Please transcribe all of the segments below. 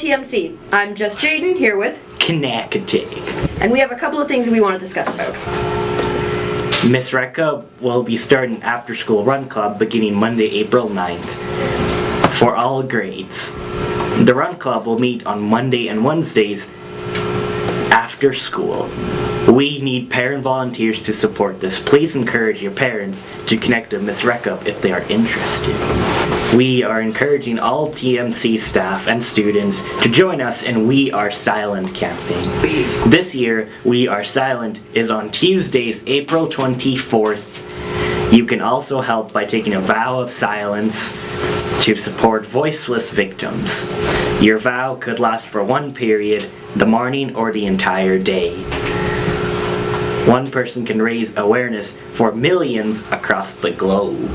TMC. I'm just Jaden, here with Connecticut. and we have a couple of things we want to discuss about. Miss Recca will be starting after school run club beginning Monday, April 9th for all grades. The run club will meet on Monday and Wednesdays after school. We need parent volunteers to support this. Please encourage your parents to connect with Miss Recca if they are interested. We are encouraging all TMC staff and students to join us in We Are Silent campaign. This year, We Are Silent is on Tuesdays, April 24th. You can also help by taking a vow of silence to support voiceless victims. Your vow could last for one period, the morning or the entire day. One person can raise awareness for millions across the globe.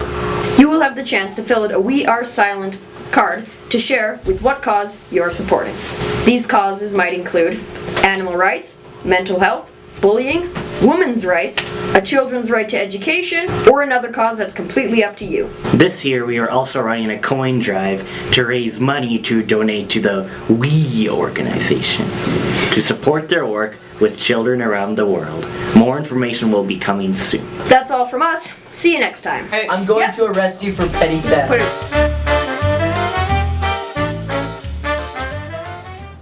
You will have the chance to fill out a We Are Silent card to share with what cause you are supporting. These causes might include animal rights, mental health, bullying, women's rights, a children's right to education, or another cause that's completely up to you. This year we are also running a coin drive to raise money to donate to the We organization to support their work with children around the world. More information will be coming soon. That's all from us. See you next time. Hey, I'm going to arrest you for petty theft.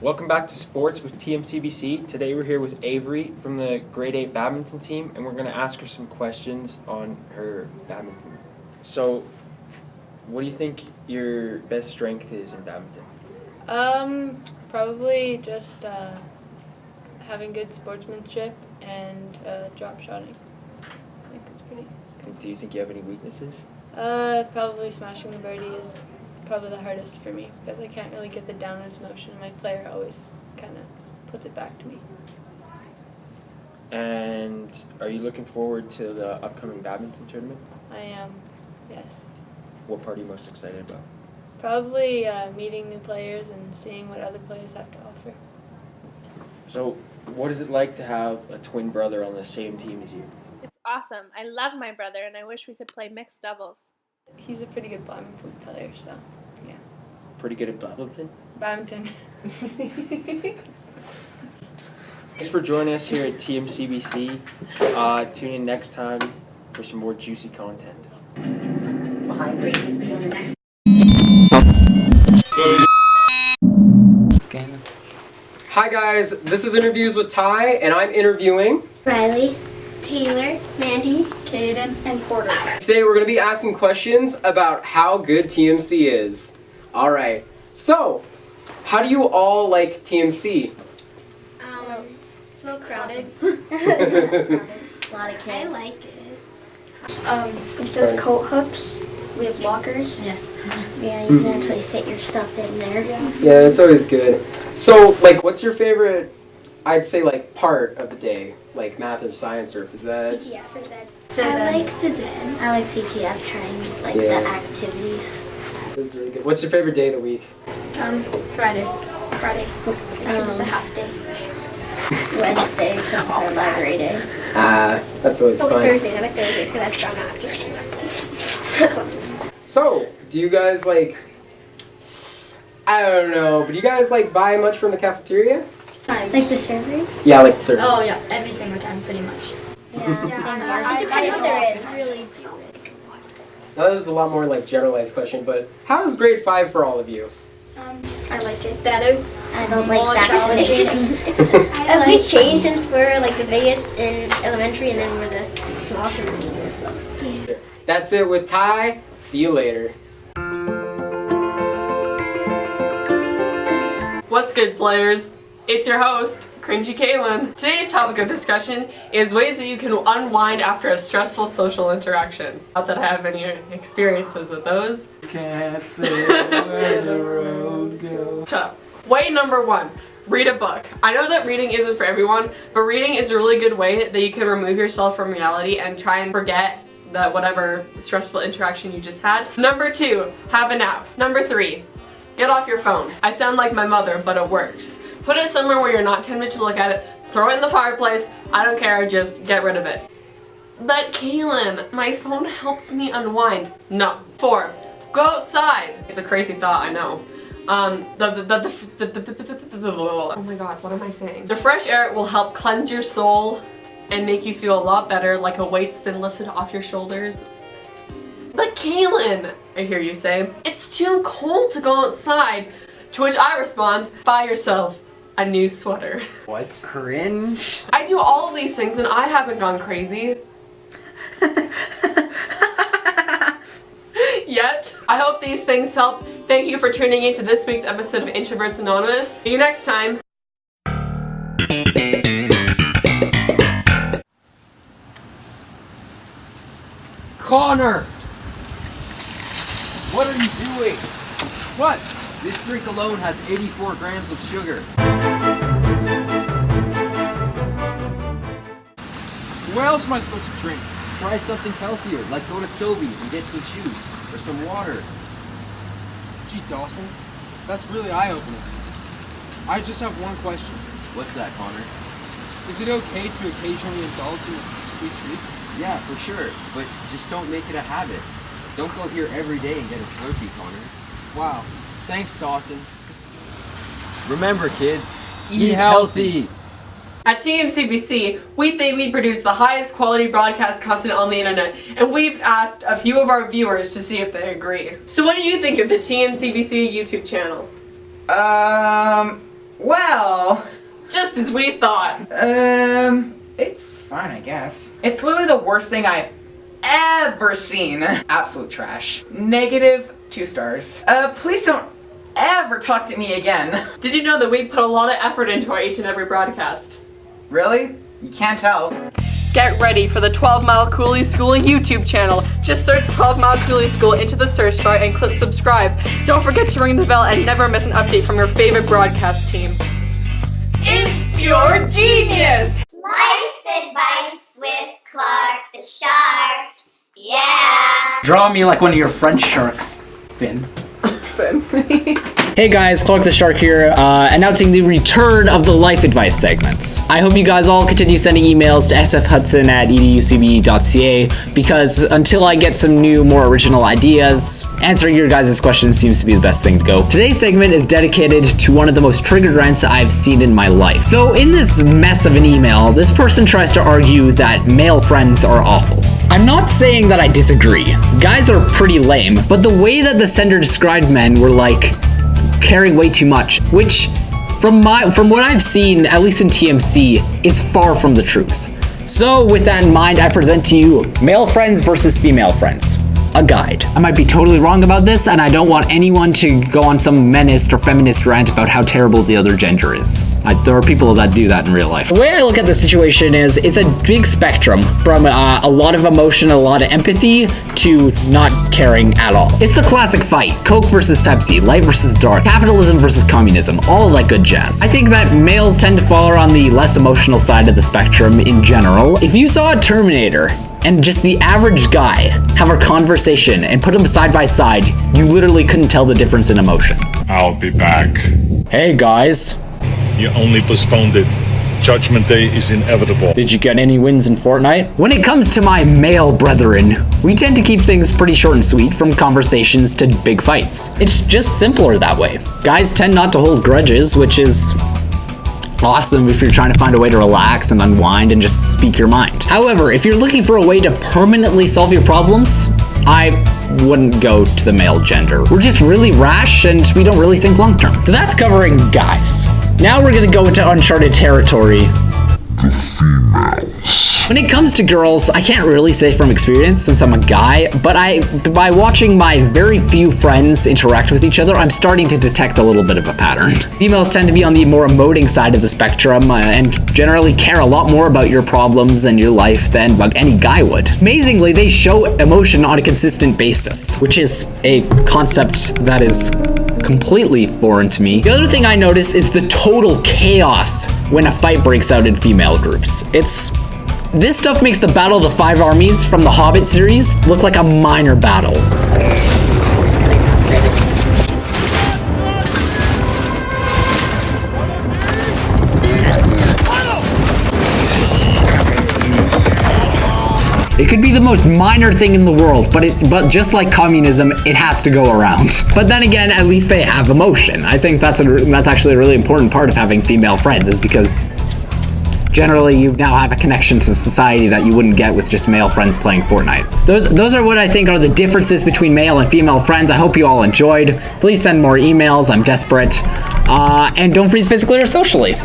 Welcome back to Sports with TMCBC. Today we're here with Avery from the grade 8 badminton team, and we're going to ask her some questions on her badminton. So, what do you think your best strength is in badminton? Probably just having good sportsmanship and drop shotting. I think it's pretty. And do you think you have any weaknesses? Probably smashing the birdie is probably the hardest for me because I can't really get the downwards motion. My player always kind of puts it back to me. And are you looking forward to the upcoming badminton tournament? I am, yes. What part are you most excited about? Probably meeting new players and seeing what other players have to offer. So, what is it like to have a twin brother on the same team as you? It's awesome. I love my brother and I wish we could play mixed doubles. He's a pretty good badminton player, so yeah. Pretty good at badminton? Badminton. Thanks for joining us here at TMCBC. Tune in next time for some more juicy content. Hi guys, this is Interviews with Ty, and I'm interviewing Riley, Taylor, Mandy, Caden, and Porter. Today we're going to be asking questions about how good TMC is. Alright, so, how do you all like TMC? It's a little crowded. A lot of kids. I like it. Instead of coat hooks, we have lockers. Yeah, you can actually fit your stuff in there. Yeah, it's always good. So, like, what's your favorite, I'd say, like, part of the day? Like math or science or phys ed? CTF, phys ed. I like phys ed. I like CTF, trying, like, the activities. That's really good. What's your favorite day of the week? Friday. Because it's a half day. Wednesday, because it's our library day. That's always fun. Thursdays. I like Thursdays because I have drama after. That's all. So, do you guys, like, I don't know, but do you guys, like, buy much from the cafeteria? Like the server? Yeah, like the server. Oh yeah, every single time, pretty much. Yeah, it depends what there is. Really do it. Now this is a lot more like generalized question, but how is grade 5 for all of you? I like it better. I don't like that. It's a big change since we're like the biggest in elementary and then we're the smallest in middle school. So. Yeah. That's it with Ty. See you later. What's good, players? It's your host, Cringy Kaylin. Today's topic of discussion is ways that you can unwind after a stressful social interaction. Not that I have any experiences with those. Can't say where the road goes. Shut up. Way number 1, read a book. I know that reading isn't for everyone, but reading is a really good way that you can remove yourself from reality and try and forget that whatever stressful interaction you just had. Number 2, have a nap. Number 3, get off your phone. I sound like my mother, but it works. Put it somewhere where you're not tempted to look at it. Throw it in the fireplace. I don't care, just get rid of it. But Kaylin, my phone helps me unwind. No. 4, go outside. It's a crazy thought, I know. Oh my god, what am I saying? The fresh air will help cleanse your soul and make you feel a lot better, like a weight's been lifted off your shoulders. But Kaylin, I hear you say, it's too cold to go outside. To which I respond, buy yourself a new sweater. What? Cringe. I do all of these things and I haven't gone crazy. Yet. I hope these things help. Thank you for tuning in to this week's episode of Introverts Anonymous. See you next time. Connor! What are you doing? What? This drink alone has 84 grams of sugar. What else am I supposed to drink? Try something healthier, like go to Sobeys and get some juice or some water. Gee, Dawson, that's really eye-opening. I just have one question. What's that, Connor? Is it okay to occasionally indulge in a sweet treat? Yeah, for sure, but just don't make it a habit. Don't go here every day and get a Slurpee, Connor. Wow, thanks, Dawson. Remember, kids, eat healthy. At TMCBC, we think we produce the highest quality broadcast content on the internet, and we've asked a few of our viewers to see if they agree. So what do you think of the TMCBC YouTube channel? Well... Just as we thought. It's fine, I guess. It's literally the worst thing I've ever seen. Absolute trash. -2 stars. Please don't ever talk to me again. Did you know that we put a lot of effort into our each and every broadcast? Really? You can't tell. Get ready for the 12 Mile Coulee School YouTube channel. Just search 12 Mile Coulee School into the search bar and click subscribe. Don't forget to ring the bell and never miss an update from your favorite broadcast team. It's pure genius! Life advice with Clark the Shark. Yeah. Draw me like one of your French sharks, Finn. Finn. Hey guys, Clark the Shark here, announcing the return of the life advice segments. I hope you guys all continue sending emails to sfhudson@educbe.ca because until I get some new, more original ideas, answering your guys' questions seems to be the best thing to go. Today's segment is dedicated to one of the most triggered rants I've seen in my life. So in this mess of an email, this person tries to argue that male friends are awful. I'm not saying that I disagree. Guys are pretty lame, but the way that the sender described men were like caring way too much, which from what I've seen, at least in TMC, is far from the truth. So with that in mind, I present to you male friends versus female friends. A guide. I might be totally wrong about this, and I don't want anyone to go on some menist or feminist rant about how terrible the other gender is. There are people that do that in real life. The way I look at the situation is, it's a big spectrum from a lot of emotion, a lot of empathy, to not caring at all. It's the classic fight. Coke versus Pepsi, light versus dark, capitalism versus communism, all of that good jazz. I think that males tend to fall on the less emotional side of the spectrum in general. If you saw a Terminator and just the average guy have a conversation and put them side by side, you literally couldn't tell the difference in emotion. I'll be back. Hey guys. You only postponed it. Judgment Day is inevitable. Did you get any wins in Fortnite? When it comes to my male brethren, we tend to keep things pretty short and sweet, from conversations to big fights. It's just simpler that way. Guys tend not to hold grudges, which is awesome if you're trying to find a way to relax and unwind and just speak your mind. However, if you're looking for a way to permanently solve your problems, I wouldn't go to the male gender. We're just really rash and we don't really think long term. So that's covering guys. Now we're gonna go into uncharted territory. The females. When it comes to girls, I can't really say from experience since I'm a guy, but by watching my very few friends interact with each other, I'm starting to detect a little bit of a pattern. Females tend to be on the more emoting side of the spectrum and generally care a lot more about your problems and your life than any guy would. Amazingly, they show emotion on a consistent basis, which is a concept that is completely foreign to me. The other thing I notice is the total chaos when a fight breaks out in female groups. This stuff makes the Battle of the Five Armies from the Hobbit series look like a minor battle. It could be the most minor thing in the world, but just like communism, it has to go around. But then again, at least they have emotion. I think that's actually a really important part of having female friends, is because generally you now have a connection to society that you wouldn't get with just male friends playing Fortnite. Those are what I think are the differences between male and female friends. I hope you all enjoyed. Please send more emails. I'm desperate. And don't freeze physically or socially.